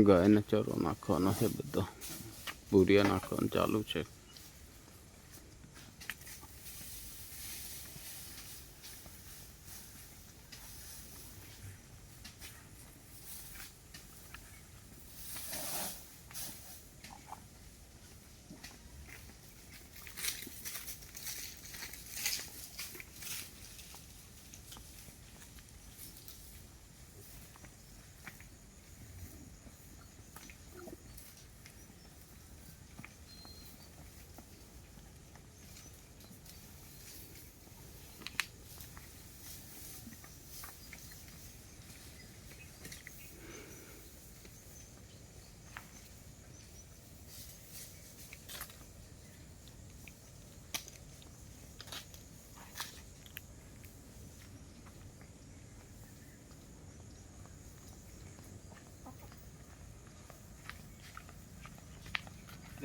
ગાયને ચરો નાખવાનો છે બધો, ભૂરિયા નાખવાનું ચાલુ છે.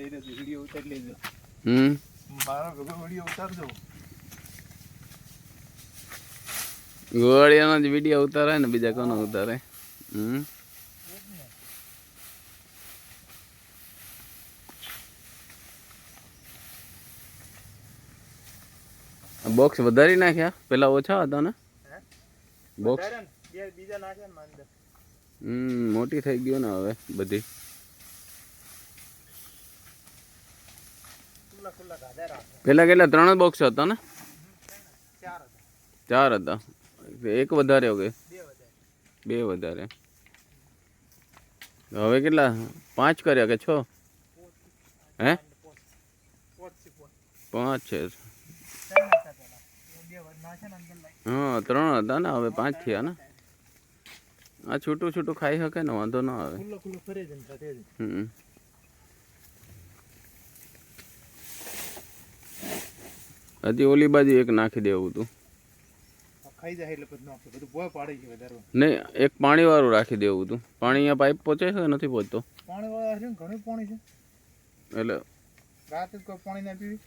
વિડીયો ઉતાર લેજો. મારો વિડીયો ઉતારજો. ગોળિયાનો જ વિડીયો ઉતારે ને, બીજા કોનો ઉતારે? બોક્સ વધારી નાખ્યા, પેલા ઓછા હતા ને બોક્સ? બીજા નાખ્યા અંદર. મોટી થઈ ગયું ને હવે બધી. પેલા કેટલા 3 બોક્સ હતા ને? 4 હતા. એક વધારે હો ગઈ, 2 વધારે. હવે કેટલા 5 કર્યા કે 6? હે 5 છે. હા 3 હતા ને, હવે 5 થયા ને. આ છૂટું છૂટું ખાઈ શકે ને, વાંધો ના આવે. હજી ઓલી બાજુ એક નાખી દેવું હતું. ખાઈ જાય એટલે બધું નાખે, બધું ભોય પાડી છે વધારે. નહીં, એક પાણી વાળું રાખી દેવું હતું. પાણી અહીંયા પાઇપ પહોંચે છે નથી પહોંચતો? પાણી વાળા છે ને, ઘણું પાણી છે. એટલે રાતે કોઈ પાણી ના પીવી?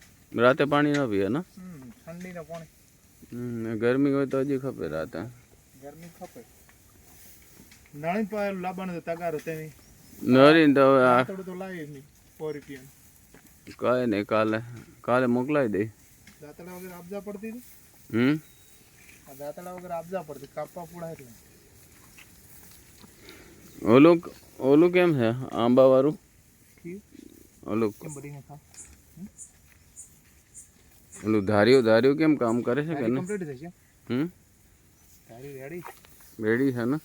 રાતે પાણી ના પીએ ને? ઠંડીના પાણી. ગરમી હોય તો હજી ખપે રાતે. ગરમી ખપે. નાણી પાયેલું લાવવાનું તગારો તેની નરી તો હવે આ થોડું તો લાવી નહીં. 100 રૂપિયા કાંઈ નહીં, કાલે મોકલાવી દઈ. દાંતડા વગર આપજા પડતી હતી. આ દાંતડા વગર આપજા પડતી, કાપવા પૂડા એટલે. ઓલું કેમ છે આંબા વાળું? ઓલું ધાર્યું કેમ કામ કરે છે કે નહીં? કમ્પ્લીટ થશે. રેડી છે ને?